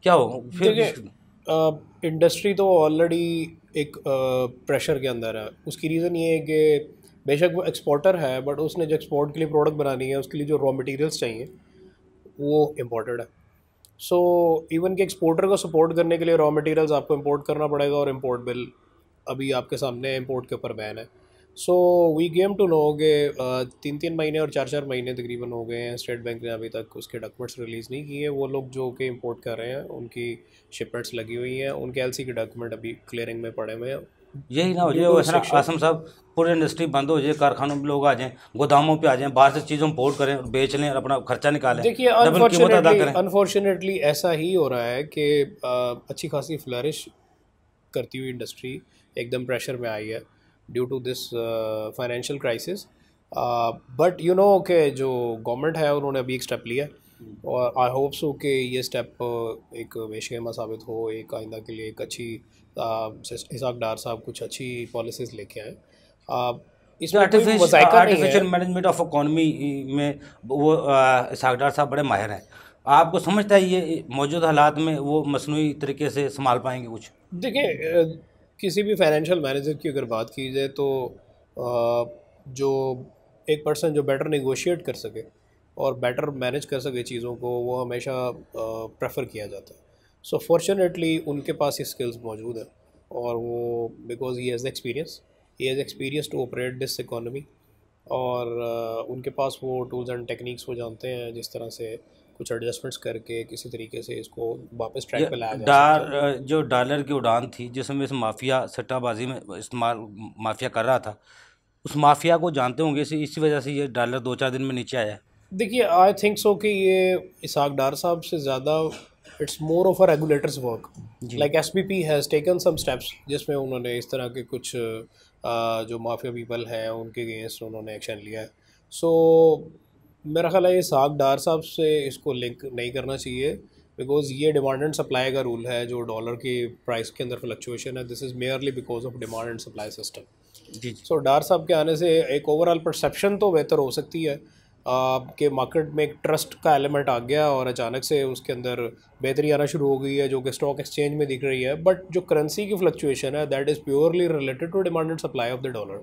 क्या होगा फिर? देखिए इंडस्ट्री तो ऑलरेडी एक प्रेशर के अंदर है। उसकी रीज़न ये है कि बेशक वो एक्सपोर्टर है, बट उसने जो एक्सपोर्ट के लिए प्रोडक्ट बनानी है उसके लिए जो रॉ मटेरियल्स चाहिए वो इम्पोर्टेड है। सो इवन कि एक्सपोर्टर को सपोर्ट करने के लिए रॉ मटेरियल्स आपको इंपोर्ट करना पड़ेगा, और इंपोर्ट बिल अभी आपके सामने इंपोर्ट के ऊपर बैन है। So we came to know कि 3-3 महीने और 4-4 महीने तकरीबन हो गए हैं, स्टेट बैंक ने अभी तक उसके डॉक्यूमेंट्स रिलीज़ नहीं किए। वो लोग जो कि इंपोर्ट कर रहे हैं उनकी शिपमेंट्स लगी हुई हैं, उनके LC के डॉक्यूमेंट अभी क्लियरिंग में पड़े हुए हैं। यही ना हो जाए वैसा आसम साहब, पूरी इंडस्ट्री बंद हो जाए, कारखानों में लोग आ जाएं, गोदामों पे आ जाएं, बाहर से चीज़ों इंपोर्ट करें और बेच लें और अपना खर्चा निकालें, देखिए डबल कीमत अदा करें। अनफॉर्चुनेटली ऐसा ही हो रहा है कि अच्छी खासी फ्लरिश करती हुई इंडस्ट्री एकदम प्रेशर में आई है due to this financial crisis. But you know कि जो गवर्नमेंट है उन्होंने अभी एक स्टेप लिया, और आई होप सो कि ये स्टेप एक बेशकीमा साबित हो, एक आइंदा के लिए एक अच्छी इसाक डार साहब कुछ अच्छी पॉलिसीज़ लेके आए। इसमें कोई मज़ाइका नहीं है। आर्टिफिशियल मैनेजमेंट ऑफ इकॉनमी में वो इसाक डार साहब बड़े माहिर हैं। आपको समझता है ये मौजूदा हालात में वो मसनूई तरीके से संभाल पाएंगे कुछ? देखिए किसी भी फाइनेंशियल मैनेजर की अगर बात की जाए तो जो एक पर्सन जो बेटर नेगोशिएट कर सके और बेटर मैनेज कर सके चीज़ों को, वो हमेशा प्रेफर किया जाता है। सो फॉर्चुनेटली उनके पास ये स्किल्स मौजूद है, और वो because he has experience to operate this economy, और उनके पास वो टूल्स एंड टेक्निक्स वो जानते हैं जिस तरह से कुछ एडजस्टमेंट्स करके किसी तरीके से इसको वापस ट्रैक पे लाया जा सकता है। जो डॉलर की उड़ान थी जिसमें इस माफिया सट्टाबाजी में इस्तेमाल माफिया कर रहा था, उस माफिया को जानते होंगे, इसी वजह से ये डॉलर 2-4 दिन में नीचे आया है। देखिए आई थिंक सो कि ये इसाक डार साहब से ज़्यादा it's more of a regulators work. Like SBP has taken some steps जिसमें उन्होंने इस तरह के कुछ जो माफिया पीपल हैं उनके अगेंस्ट उन्होंने एक्शन लिया है। सो मेरा ख्याल है ये इसाक डार साहब से इसको लिंक नहीं करना चाहिए, बिकॉज ये डिमांड एंड सप्लाई का रूल है। जो डॉलर की प्राइस के अंदर फ्लक्चुएशन है, this is merely because of demand and supply system. जी। सो डार साहब के आने से एक ओवरऑल परसेप्शन तो बेहतर हो सकती है कि मार्केट में एक ट्रस्ट का एलिमेंट आ गया और अचानक से उसके अंदर बेहतरी आना शुरू हो गई है, जो कि स्टॉक एक्सचेंज में दिख रही है। बट जो करेंसी की फ्लक्चुएशन है that is purely related to demand and supply of the dollar.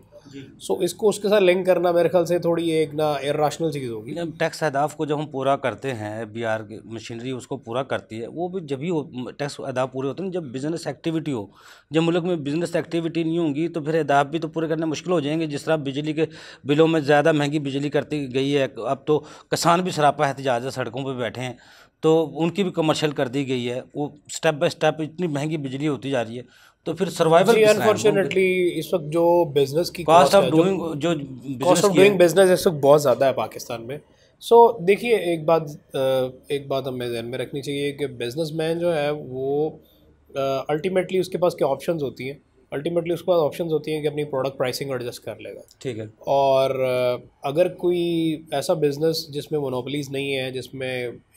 So इसको उसके साथ लिंक करना मेरे ख्याल से थोड़ी एक ना इर्रेशनल चीज़ होगी। टैक्स अहदाफ को जब हम पूरा करते हैं, BR की मशीनरी उसको पूरा करती है, वो भी जब ही टैक्स अहदाफ पूरे होते हैं जब बिज़नेस एक्टिविटी हो। जब मुल्क में बिज़नेस एक्टिविटी नहीं होगी तो फिर अहदाफ भी तो पूरे करना मुश्किल हो जाएंगे। जिस तरह बिजली के बिलों में ज़्यादा महंगी बिजली करती गई है, अब तो किसान भी सरापा एहतजाज है, सड़कों पर बैठे हैं, तो उनकी भी कमर्शियल कर दी गई है। वो स्टेप बाय स्टेप इतनी महंगी बिजली होती जा रही है, तो फिर सर्वाइवल अनफॉर्चुनेटली इस वक्त जो बिजनेस की कॉस्ट ऑफ डूइंग बिजनेस इस वक्त बहुत ज़्यादा है पाकिस्तान में। सो देखिए एक बात हमें ध्यान में रखनी चाहिए कि बिजनेसमैन जो है वो अल्टीमेटली उसके पास क्या ऑप्शंस होती हैं, अल्टीमेटली उसके पास ऑप्शंस होती हैं कि अपनी प्रोडक्ट प्राइसिंग एडजस्ट कर लेगा। ठीक है। और अगर कोई ऐसा बिजनेस जिसमें मोनोपोलीज नहीं है, जिसमें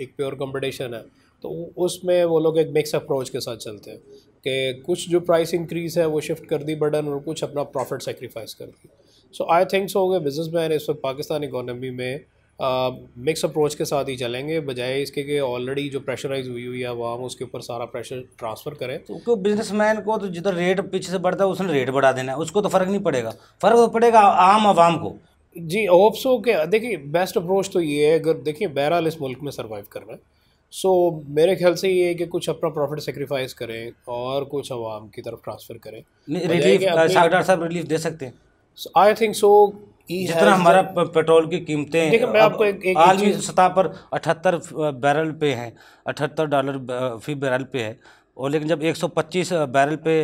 एक प्योर कंपटीशन है, तो उसमें वो लोग एक मिक्स अप्रोच के साथ चलते हैं कि कुछ जो प्राइस इंक्रीज़ है वो शिफ्ट कर दी बर्डन, और कुछ अपना प्रॉफिट सेक्रीफाइस कर दी। सो आई थिंक सो कि बिजनेसमैन इस वक्त पाकिस्तान इकोनॉमी में मिक्स अप्रोच के साथ ही चलेंगे, बजाय इसके कि ऑलरेडी जो प्रेशराइज हुई है आवाम उसके ऊपर सारा प्रेशर ट्रांसफ़र करें। तो बिजनेसमैन को तो जितना रेट पीछे से बढ़ता है उसने रेट बढ़ा देना है, उसको तो फ़र्क नहीं पड़ेगा, फ़र्क तो पड़ेगा आम आवाम को। जी होप सो कि देखिए बेस्ट अप्रोच तो ये है, अगर देखिए बहरहाल इस मुल्क में सर्वाइव करना है, सो मेरे ख्याल से ये है कि कुछ अपना प्रॉफिट सेक्रीफाइस करें और कुछ आवाम की तरफ ट्रांसफ़र करें। रिलीफ डॉक्टर साहब रिलीफ दे सकते हैं। आई थिंक सो जितना हमारा पेट्रोल की कीमतें देखिए मैं आपको एक आलमी सतह पर 78 बैरल पे हैं, $78 फी बैरल पे है, और लेकिन जब 125 बैरल पे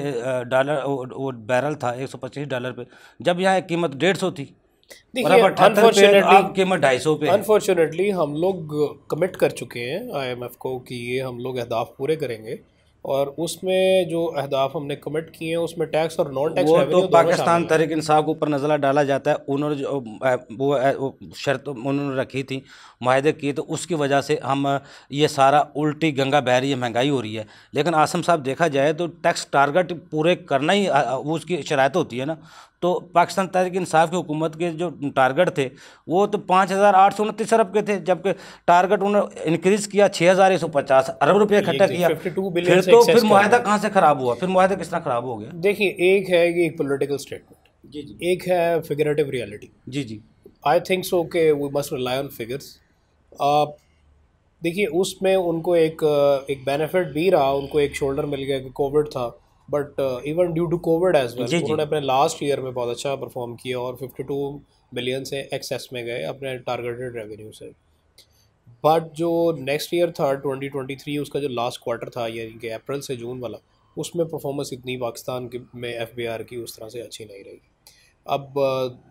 डॉलर वो बैरल था $125 पे, जब यहाँ कीमत 150 थी, देखिए अब कीमत 250 पे है। अनफॉर्चुनेटली हम लोग कमिट कर चुके हैं IMF को कि ये हम लोग अहदाफ पूरे करेंगे, और उसमें जो अहदाफ हमने कमिट किए हैं उसमें टैक्स और नॉन टैक्स वो तो पाकिस्तान तहरीक इंसाफ के ऊपर नज़ला डाला जाता है। उन्होंने जो वो शर्त उन्होंने रखी थी, माहदे किए, तो उसकी वजह से हम ये सारा उल्टी गंगा बह रही है, महंगाई हो रही है। लेकिन आसम साहब देखा जाए तो टैक्स टारगेट पूरे करना ही वो उसकी शराइत होती है ना। तो पाकिस्तान तहरीक इंसाफ की हुकूमत के जो टारगेट थे वो तो 5,829 अरब के थे, जबकि टारगेट उन्होंने इंक्रीज़ किया 6,150 अरब रुपये इकट्ठा किया। 52 बिलियन फिर मुआहदा कहाँ से ख़राब हुआ? फिर मुआहदा किस तरह ख़राब हो गया? देखिए एक है कि एक पॉलिटिकल स्टेटमेंट, जी जी, एक है फिगरेटिव रियलिटी। जी जी, आई थिंक सो कि we must rely on figures. देखिए उसमें उनको एक बेनिफिट भी रहा, उनको एक शोल्डर मिल गया कि कोविड था, but even due to covid as well उन्होंने अपने लास्ट ईयर में बहुत अच्छा परफॉर्म किया और 52 मिलियन से एक्सेस में गए अपने टारगेटेड रेवेन्यू से। बट जो नेक्स्ट ईयर था 2023, उसका जो लास्ट क्वार्टर था यानी कि अप्रैल से जून वाला, उसमें परफॉर्मेंस इतनी पाकिस्तान के में FBR की उस तरह से अच्छी नहीं रही। अब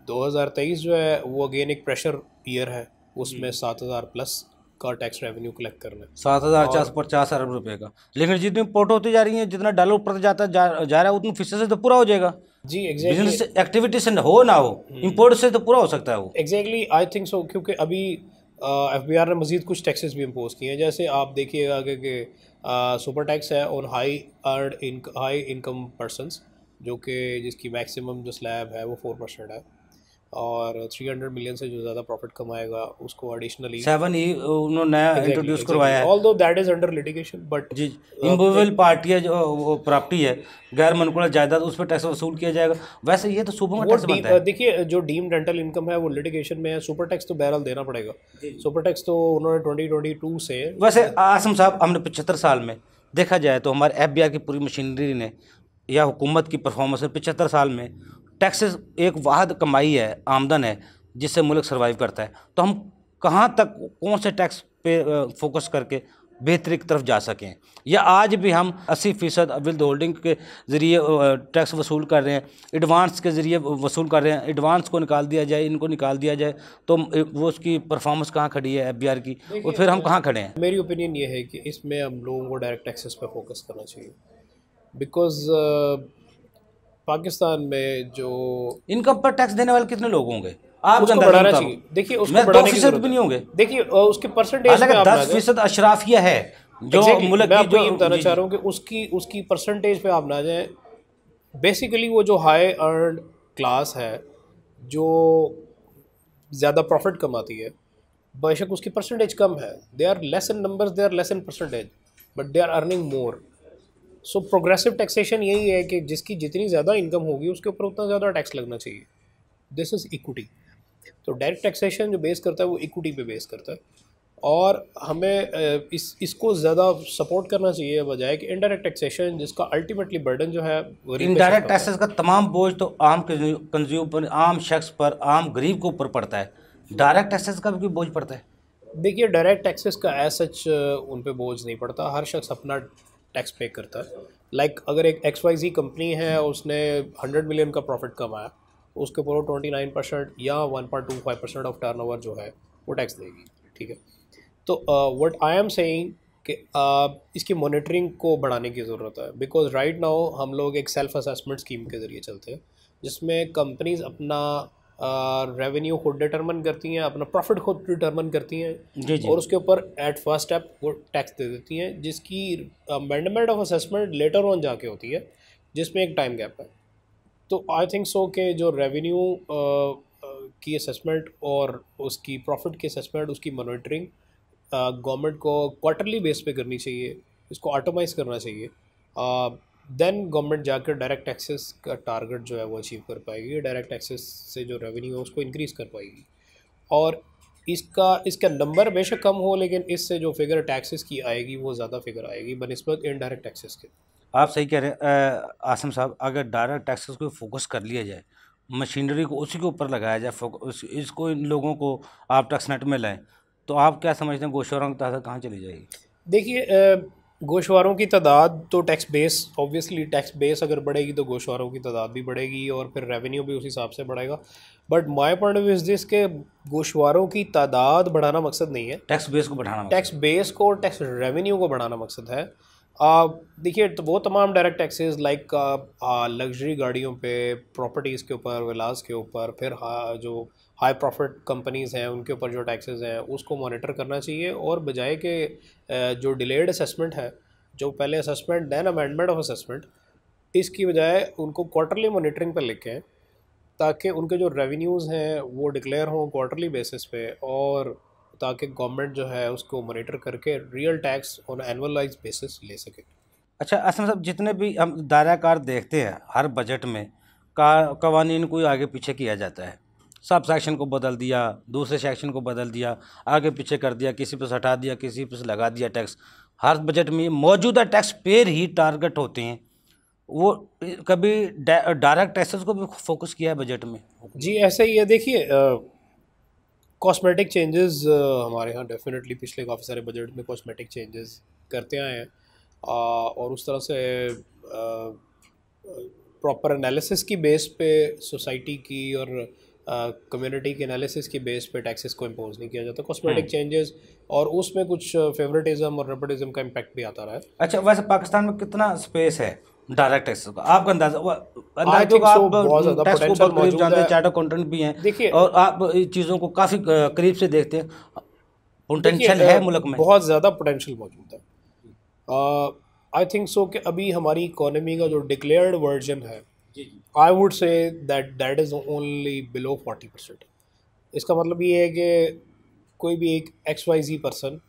2023 जो है वो अगेन एक प्रेशर ईयर है, उसमें 7,000 प्लस का टैक्स रेवेन्यू कलेक्ट करना है, 7,450 अरब रुपए का। लेकिन जितनी इम्पोर्ट होती जा रही है, जितना डॉलर ऊपर जा रहा है, उतनी फीसद से तो पूरा हो जाएगा। जी एग्जैक्टली, बिजनेस एक्टिविटी से हो ना हो, इम्पोर्ट से तो पूरा हो सकता है वो। एग्जैक्टली आई थिंक सो, क्योंकि अभी FBR ने मज़ीद कुछ टैक्सेस भी इम्पोज किए हैं। जैसे आप देखिएगा कि सुपर टैक्स है ऑन हाई इनकम पर्सनस, जो कि जिसकी मैक्सिमम जो स्लैब है वो 4% है, और 300 मिलियन से जो ज़्यादा प्रॉफिट कमाएगा उसको एडिशनली 7 ही उन्होंने नया इंट्रोड्यूस करवाया है। Although that is under litigation, but जी, इमूवेबल पार्टी है जो वो प्रॉपर्टी है, गैर मनकुला जायदाद, उस पर टैक्स वसूल किया जाएगा। वैसे ये तो सूबों में टैक्स बनता है। देखिए जो डीम्ड रेंटल इनकम है वो लिटिगेशन में है, सुपर टैक्स तो बहरहाल देना पड़ेगा। सुपर टैक्स तो उन्होंने 2022 से, वैसे आसम साहब हमने 75 साल में देखा जाए तो हमारे FBR की पूरी मशीनरी ने या हुकूमत की परफॉर्मेंस ने 75 साल में टैक्सेस एक वाहद कमाई है, आमदन है जिससे मुल्क सर्वाइव करता है। तो हम कहाँ तक कौन से टैक्स पे फोकस करके बेहतरी की तरफ जा सकें, या आज भी हम 80% विद होल्डिंग के ज़रिए टैक्स वसूल कर रहे हैं, एडवांस के ज़रिए वसूल कर रहे हैं, एडवांस को निकाल दिया जाए, इनको निकाल दिया जाए, तो वो उसकी परफॉर्मेंस कहाँ खड़ी है FBR की, और फिर हम कहाँ खड़े हैं? मेरी ओपिनियन ये है कि इसमें हम लोगों को डायरेक्ट टैक्सेस पे फोकस करना चाहिए, बिकॉज पाकिस्तान में जो इनकम पर टैक्स देने वाले कितने लोग होंगे आप उसको बढ़ाना चाहिए। देखिए उसको बढ़ाने की जरूरत भी नहीं होंगे। देखिए उसके परसेंटेज में 10% अशराफिया है जो मुल्क मैं की, आपको ये बताना चाह रहा हूँ कि उसकी परसेंटेज पे आप ना जाएं। बेसिकली वो जो हाई अर्न क्लास है जो ज़्यादा प्रॉफिट कमाती है, बेशक उसकी परसेंटेज कम है, they are less in numbers, they are less in percentage, but they are earning more. So progressive taxation यही है कि जिसकी जितनी ज़्यादा इनकम होगी उसके ऊपर उतना ज़्यादा टैक्स लगना चाहिए। This is equity. तो डायरेक्ट टैक्सेशन जो बेस करता है वो इक्विटी पे बेस करता है, और हमें इसको ज़्यादा सपोर्ट करना चाहिए बजाय कि इनडायरेक्ट टैक्सेशन जिसका अल्टीमेटली बर्डन जो है इनडायरेक्ट टैक्सेस का तमाम बोझ तो आम कंज्यूमर पर, आम शख्स पर, आम गरीब के ऊपर पड़ता है। डायरेक्ट टैक्सेस का भी बोझ पड़ता है? देखिए डायरेक्ट टैक्सेस का एज सच उन पे बोझ नहीं पड़ता, हर शख्स अपना टैक्स पे करता है। लाइक अगर एक XYZ कंपनी है, उसने 100 मिलियन का प्रॉफिट कमाया, उसके ऊपर 29% या 1.25% ऑफ टर्नओवर जो है वो टैक्स देगी, ठीक है। तो व्हाट आई एम सेइंग कि इसकी मॉनिटरिंग को बढ़ाने की ज़रूरत है। बिकॉज राइट नाउ हम लोग एक सेल्फ असेसमेंट स्कीम के ज़रिए चलते हैं, जिसमें कंपनीज अपना रेवेन्यू खुद डिटरमिन करती हैं, अपना प्रॉफिट खुद डिटरमिन करती हैं, जी जी। और उसके ऊपर एट फर्स्ट स्टेप वो टैक्स दे देती हैं, जिसकी amendment of assessment later on जाके होती है, जिसमें एक टाइम गैप है। तो आई थिंक सो कि जो रेवेन्यू की असेसमेंट और उसकी प्रॉफिट की असेसमेंट, उसकी मॉनिटरिंग गवर्नमेंट को क्वार्टरली बेस पे करनी चाहिए, इसको ऑटोमाइज़ करना चाहिए। देन गवर्नमेंट जाकर डायरेक्ट टैक्सेस का टारगेट जो है वो अचीव कर पाएगी, डायरेक्ट टैक्सेस से जो रेवेन्यू है उसको इंक्रीज़ कर पाएगी। और इसका नंबर बेशक कम हो, लेकिन इससे जो फिगर टैक्सेस की आएगी वो ज़्यादा फिगर आएगी बनस्बत इनडायरेक्ट टैक्सेस के। आप सही कह रहे हैं आसिम साहब। अगर डायरेक्ट टैक्सेस को फोकस कर लिया जाए, मशीनरी को उसी के ऊपर लगाया जाए, इसको इन लोगों को आप टैक्स नेट में लाएं, तो आप क्या समझते हैं गोशवारों की तादाद कहाँ चली जाएगी? देखिए, गोशवारों की तादाद तो tax base, obviously tax base अगर बढ़ेगी तो गोशवारों की तादाद भी बढ़ेगी और फिर रेवेन्यू भी उस हिसाब से बढ़ेगा। But my point of view is this के गोशवारों की तादाद बढ़ाना मकसद नहीं है, टैक्स बेस को बढ़ाना टैक्स बेस को और टैक्स रेवेन्यू को बढ़ाना मकसद है। देखिए, तो वो तमाम डायरेक्ट टैक्सेस लाइक लग्जरी गाड़ियों पे, प्रॉपर्टीज़ के ऊपर, विलास के ऊपर, फिर जो हाई प्रॉफिट कंपनीज़ हैं उनके ऊपर जो टैक्सेस हैं उसको मॉनिटर करना चाहिए। और बजाय के जो डिलेड असेसमेंट है, जो पहले assessment then amendment of assessment, इसकी बजाय उनको क्वार्टरली मॉनिटरिंग पर लिखें, ताकि उनके जो रेवेन्यूज़ हैं वो डिक्लेयर हों क्वार्टरली बेसिस पे, और ताकि गवर्नमेंट जो है उसको मॉनिटर करके real tax on annualise basis ले सके। अच्छा असम साहब, जितने भी हम दायराकार देखते हैं हर बजट में कवानीन को आगे पीछे किया जाता है। सब सेक्शन को बदल दिया, दूसरे सेक्शन को बदल दिया, आगे पीछे कर दिया, किसी पर हटा दिया, किसी पर लगा दिया टैक्स। हर बजट में मौजूदा टैक्स पेयर ही टारगेट होते हैं। वो कभी डायरेक्ट टैक्सेस को भी फोकस किया है बजट में? जी ऐसा ही है। देखिए, कॉस्मेटिक चेंजेस हमारे यहाँ डेफिनेटली पिछले काफ़ी सारे बजट में कॉस्मेटिक चेंजेस करते आए हैं, और उस तरह से प्रॉपर एनालिसिस की बेस पे सोसाइटी की और कम्युनिटी के एनालिसिस की बेस पे टैक्सेस को इम्पोज नहीं किया जाता। कॉस्मेटिक चेंजेस और उसमें कुछ फेवरेटिज्म और नेपोटिज्म का इम्पैक्ट भी आता रहा है। अच्छा, वैसे पाकिस्तान में कितना स्पेस है डायरेक्ट टैक्स का? आपका अंदाजा I think so, बहुत ज़्यादा टैक्स को potential बहुत करीब मौजूद जानते हैं, है। चार्ट अकाउंटेंट भी हैं, देखिए, और आप इन चीज़ों को काफ़ी करीब से देखते हैं। पोटेंशियल है मुल्क में, बहुत ज़्यादा पोटेंशियल मौजूद है। आई थिंक सो कि अभी हमारी इकोनॉमी का जो डिक्लेयर्ड वर्जन है, I would say that is only below 40%। इसका मतलब ये है कि कोई भी एक XYZ पर्सन,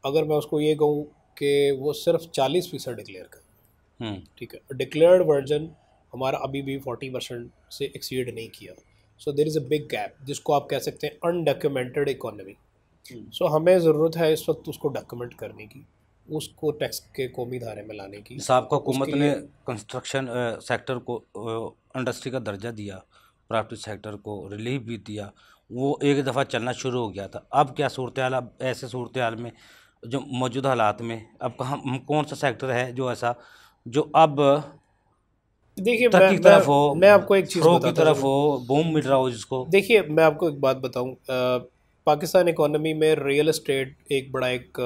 अगर मैं उसको ये कहूँ कि वो सिर्फ 40% डिक्लेयर करे, ठीक है, डिक्लेयर्ड वर्जन हमारा अभी भी 40% से एक्सीड नहीं किया। So there is a big gap, जिसको आप कह सकते हैं अनडॉक्यूमेंटेड इकोनॉमी। सो हमें ज़रूरत है इस वक्त उसको डॉक्यूमेंट करने की, उसको टैक्स के कौमी धारे में लाने की। साहब हुकूमत ने कंस्ट्रक्शन सेक्टर को इंडस्ट्री का दर्जा दिया, प्राइवेट सेक्टर को रिलीफ भी दिया, वो एक दफ़ा चलना शुरू हो गया था। अब क्या सूरत हाल? अब ऐसे सूरत हाल में जो मौजूदा हालात में अब कहाँ कौन सा सेक्टर है जो ऐसा जो अब देखिए, तरक्की की तरफ हो, मैं आपको एक चीज़ फ्लो की बताता तरफ चलूं। हो, बूम मिल रहा हो जिसको? देखिए, मैं आपको एक बात बताऊं, पाकिस्तान इकोनॉमी में रियल एस्टेट एक बड़ा एक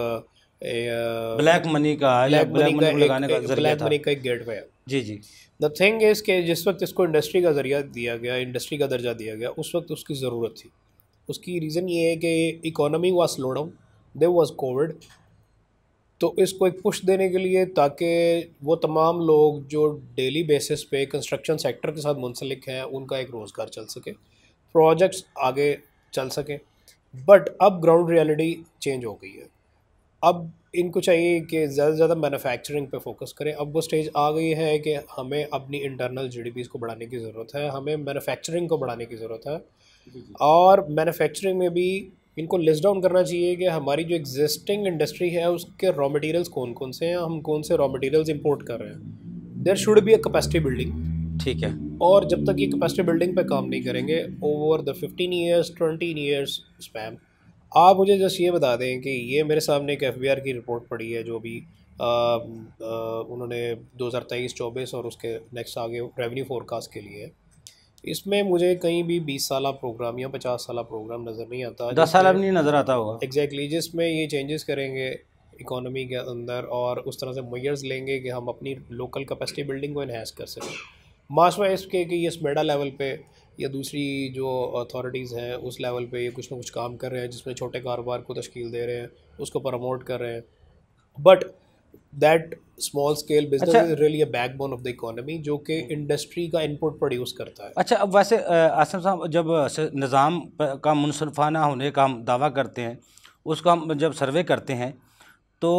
ब्लैक मनी का या ब्लैक मनी को लगाने का जरिया ब्लैक था। मनी का एक गेटवे है। जी जी। द थिंग इज़ कि जिस वक्त इसको इंडस्ट्री का जरिया दिया गया, इंडस्ट्री का दर्जा दिया गया, उस वक्त उसकी ज़रूरत थी। उसकी रीज़न ये है कि economy was slow down, there was covid, तो इसको एक पुश देने के लिए, ताकि वो तमाम लोग जो डेली बेसिस पे कंस्ट्रक्शन सेक्टर के साथ मुंसलिक हैं उनका एक रोज़गार चल सके, प्रोजेक्ट्स आगे चल सके। बट अब ग्राउंड रियलिटी चेंज हो गई है। अब इनको चाहिए कि ज़्यादा से ज़्यादा मैन्युफैक्चरिंग पे फोकस करें। अब वो स्टेज आ गई है कि हमें अपनी इंटरनल GDPs को बढ़ाने की ज़रूरत है, हमें मैन्युफैक्चरिंग को बढ़ाने की ज़रूरत है। और मैन्युफैक्चरिंग में भी इनको लिस्ट डाउन करना चाहिए कि हमारी जो एग्जिस्टिंग इंडस्ट्री है उसके रॉ मटेरियल्स कौन कौन से हैं, हम कौन से रॉ मटेरियल्स इंपोर्ट कर रहे हैं। There should be a capacity building. ठीक है। और जब तक ये कैपेसिटी बिल्डिंग पे काम नहीं करेंगे over the 15 years 20 years span, आप मुझे जस्ट ये बता दें कि ये मेरे सामने एक FBR की रिपोर्ट पड़ी है जो भी उन्होंने 2023-24 और उसके नेक्स्ट आगे रेवेन्यू फोरकास्ट के लिए। इसमें मुझे कहीं भी 20 साला प्रोग्राम या 50 साला प्रोग्राम नज़र नहीं आता। 10 साल अब नहीं नज़र आता होगा। एग्जैक्टली, जिसमें ये चेंजेस करेंगे इकोनॉमी के अंदर और उस तरह से मेजर्स लेंगे कि हम अपनी लोकल कैपेसिटी बिल्डिंग को इन्हेंस कर सकें। मास वाइज के कि ये स्मेडा लेवल पे या दूसरी जो अथॉरिटीज़ हैं उस लेवल पे ये कुछ ना कुछ काम कर रहे हैं जिसमें छोटे कारोबार को तश्कील दे रहे हैं, उसको प्रमोट कर रहे हैं। But that small scale business is really a backbone of the economy जो कि इंडस्ट्री का इनपुट प्रोड्यूस करता है। अच्छा, अब वैसे आसिम साहब, जब निज़ाम का मुनसरफाना होने का हम दावा करते हैं, उसका हम जब सर्वे करते हैं तो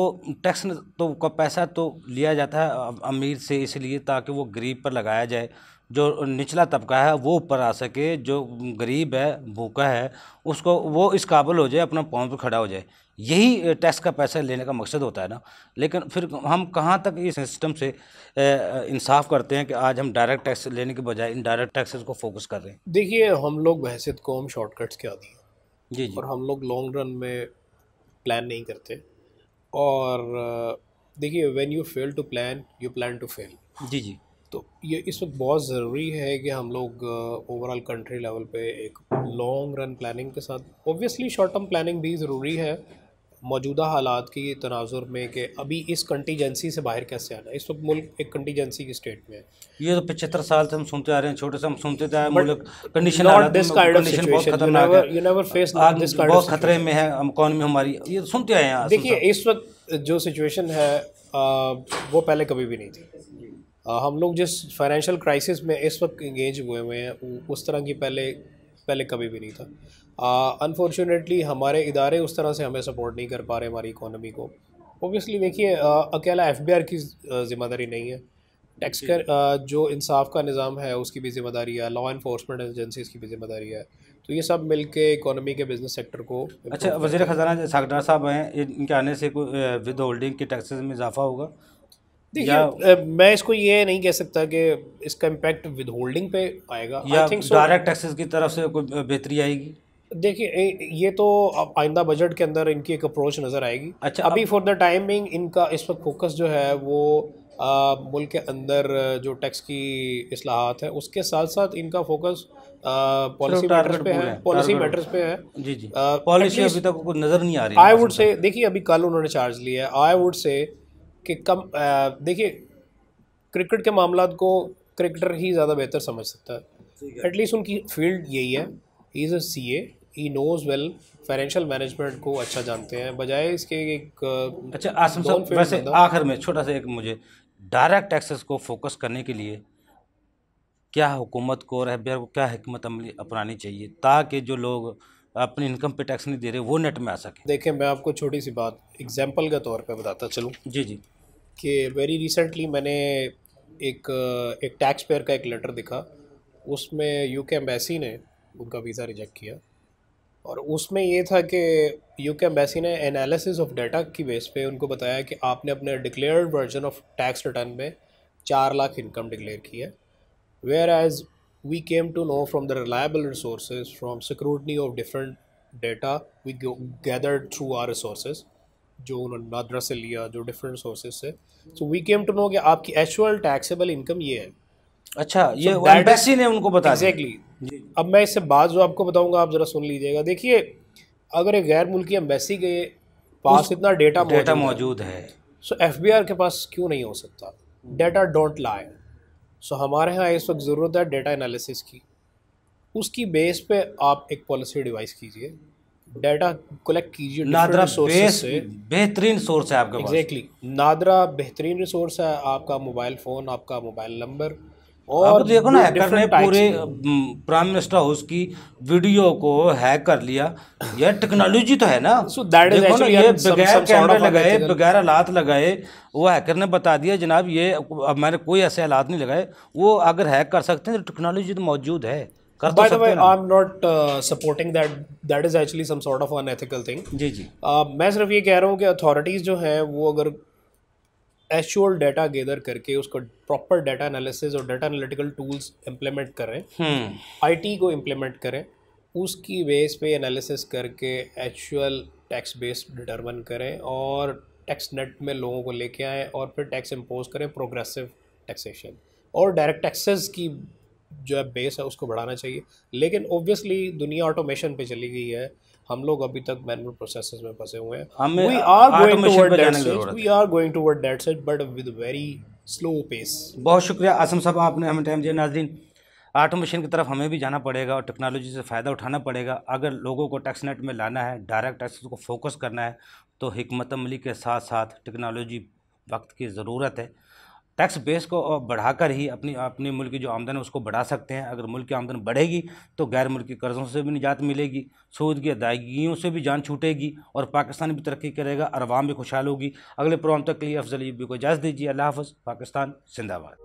टैक्स तो का पैसा तो लिया जाता है अमीर से, इसलिए ताकि वो गरीब पर लगाया जाए, जो निचला तबका है वो ऊपर आ सके, जो गरीब है भूखा है उसको वो इस काबिल हो जाए, अपना पाँव पर खड़ा हो जाए। यही टैक्स का पैसा लेने का मकसद होता है ना। लेकिन फिर हम कहाँ तक इस सिस्टम से इंसाफ करते हैं कि आज हम डायरेक्ट टैक्स लेने के बजाय इनडायरेक्ट टैक्सेस को फोकस कर रहे हैं। देखिए, हम लोग बहसियत कौम शॉर्टकट्स के आदी हैं जी जी। और हम लोग लॉन्ग रन में प्लान नहीं करते। और देखिए, when you fail to plan you plan to fail. जी जी। तो ये इस वक्त बहुत ज़रूरी है कि हम लोग ओवरऑल कंट्री लेवल पे एक लॉन्ग रन प्लानिंग के साथ, ऑब्वियसली शॉर्ट टर्म प्लानिंग भी ज़रूरी है मौजूदा हालात की तनाजुर में कि अभी इस कंटीजेंसी से बाहर कैसे आना है। इस वक्त मुल्क एक कंटीजेंसी की स्टेट में है। ये तो 75 साल से हम सुनते आ रहे हैं, छोटे से हम सुनते थे मुल्क condition not this kind of condition बहुत सिचुएशन, खतरनाक है, यू नेवर फेस आज दिस काइंड ऑफ बहुत खतरे में है इकॉनमी हमारी, ये सुनते आए हैं। देखिए, इस वक्त जो सिचुएशन है वो पहले कभी भी नहीं थी। हम लोग जिस फाइनेंशियल क्राइसिस में इस वक्त इंगेज हुए हैं उस तरह की पहले कभी भी नहीं था। अनफॉर्चुनेटली हमारे इदारे उस तरह से हमें सपोर्ट नहीं कर पा रहे हमारी इकोनॉमी को। ओबियसली देखिए, अकेला एफबीआर की ज़िम्मेदारी नहीं है, टैक्स का जो इंसाफ का निज़ाम है उसकी भी ज़िम्मेदारी है, लॉ इन्फोर्समेंट एजेंसीज की भी ज़िम्मेदारी है। तो ये सब मिल के इकोनॉमी के बिजनेस सेक्टर को। अच्छा, वज़ीर ख़जाना सागदार साहब हैं, इनके आने से कोई विद होल्डिंग के टैक्सेस में इजाफा होगा? देखिए, मैं इसको ये नहीं कह सकता कि इसका इम्पैक्ट विद होल्डिंग पे आएगा या डायरेक्ट टैक्सेस की तरफ से कोई बेहतरी आएगी। देखिए, ये तो अब आइंदा बजट के अंदर इनकी एक अप्रोच नज़र आएगी। अच्छा, अभी फॉर द टाइमिंग इनका इस वक्त फोकस जो है वो मुल्क के अंदर जो टैक्स की इस्लाहात है उसके साथ साथ इनका फोकस पॉलिसी मैटर्स पे है, पॉलिसी मैटर्स पे है। जी जी। पॉलिसी अभी तक कोई नज़र नहीं आ रही। आई वुड से, देखिए अभी कल उन्होंने चार्ज लिया है, आई वुड से कि कम देखिए, क्रिकेट के मामलात को क्रिकेटर ही ज़्यादा बेहतर समझ सकता है, एटलीस्ट उनकी फील्ड यही है। He is a CA, he knows well, financial management को अच्छा जानते हैं, बजाय इसके एक अच्छा आसिम साहब, वैसे आखिर में छोटा सा एक मुझे डायरेक्ट टैक्सेस को फोकस करने के लिए क्या हुकूमत को और एफबीआर को क्या हिकमत अमली अपनानी चाहिए ताकि जो लोग अपनी इनकम पे टैक्स नहीं दे रहे वो नेट में आ सके? देखें, मैं आपको छोटी सी बात एग्जांपल के तौर पे बताता चलूँ। जी जी। कि वेरी रिसेंटली मैंने एक टैक्स पेयर का एक लेटर दिखा, उसमें यूके एम्बेसी ने उनका वीज़ा रिजेक्ट किया और उसमें ये था कि यूके एम्बेसी ने एनालिसिस ऑफ डाटा की बेस पे उनको बताया कि आपने अपने declared version of tax return में 4 लाख इनकम डिक्लेयर की है, whereas we came to know from the reliable resources, from scrutiny of different data we gathered through our resources, जो उन्होंने नादरा से लिया, जो डिफरेंट सोर्सेज से, so we came to know कि आपकी एक्चुअल टैक्सेबल इनकम ये है। अच्छा, ये एम्बेसी ने उनको बता दिया। एग्जैक्टली। अब मैं इससे बाद जो आपको बताऊंगा आप ज़रा सुन लीजिएगा। देखिए, अगर एक गैर मुल्की एम्बेसी के पास इतना डेटा मौजूद है, सो एफबीआर के पास क्यों नहीं हो सकता? Data don't lie. सो हमारे यहाँ इस वक्त ज़रूरत है डेटा एनालिसिस की, उसकी बेस पे आप एक पॉलिसी डिवाइस कीजिए, डाटा कलेक्ट कीजिए। नादरा बेहतरीन सोर्स है आपके पास। एग्जैक्टली, नादरा बेहतरीन रिसोर्स है, आपका मोबाइल फ़ोन, आपका मोबाइल नंबर। और देखो ना, हैकर ने पूरे प्राइम मिनिस्टर हाउस की वीडियो को हैक कर लिया। यह टेक्नोलॉजी तो है ना। सो दैट इज एक्चुअली, ये बगैर कैमरे लगाए, बगैर हालात लगाए, वो हैकर ने बता दिया जनाब ये, अब मैंने कोई ऐसे हालात नहीं लगाए। वो अगर हैक कर सकते हैं तो टेक्नोलॉजी तो मौजूद है, कर तो सकते हैं। I am not supporting that is actually some sort of unethical thing. जी जी। मैं सिर्फ ये कह रहा हूँ कि अथॉरिटीज़ जो हैं वो अगर एक्चुअल डाटा गैदर करके उसका प्रॉपर डाटा एनालिसिस और डाटा एनालिटिकल टूल्स इम्प्लीमेंट करें, आईटी को इम्प्लीमेंट करें, उसकी बेस पे एनालिसिस करके एक्चुअल टैक्स बेस डिटरमिन करें और टैक्स नेट में लोगों को लेके आएँ और फिर टैक्स इम्पोज करें, प्रोग्रेसिव टैक्सेशन और डायरेक्ट टैक्सेस की जो है बेस है उसको बढ़ाना चाहिए। लेकिन ओब्वियसली दुनिया ऑटोमेशन पे चली गई है, हम लोग अभी तक मैनुअल प्रोसेसेस में फंसे हुए हैं। हमें we are going automation toward पे दैट जाने की स्टेज, ज़रूरत वी है। Are going toward that stage but with very slow pace. बहुत शुक्रिया आसम साहब, आपने हमें टाइम दिया। नाजरीन, ऑटोमेशन की तरफ हमें भी जाना पड़ेगा और टेक्नोलॉजी से फ़ायदा उठाना पड़ेगा। अगर लोगों को टैक्स नेट में लाना है, डायरेक्ट टैक्सेस को फोकस करना है, तो हिकमत अमली के साथ साथ टेक्नोलॉजी वक्त की ज़रूरत है। टैक्स बेस को बढ़ाकर ही अपनी मुल्क की जो आमदन है उसको बढ़ा सकते हैं। अगर मुल्क की आमदन बढ़ेगी तो गैर मुल्की कर्ज़ों से भी निजात मिलेगी, सूद की अदायगियों से भी जान छूटेगी और पाकिस्तान भी तरक्की करेगा और अवाम भी खुशहाल होगी। अगले प्रोग्राम तक के लिए अफजल यूबी को इजाज़त दीजिए। अल्लाह हाफ़िज़। पाकिस्तान जिंदाबाद।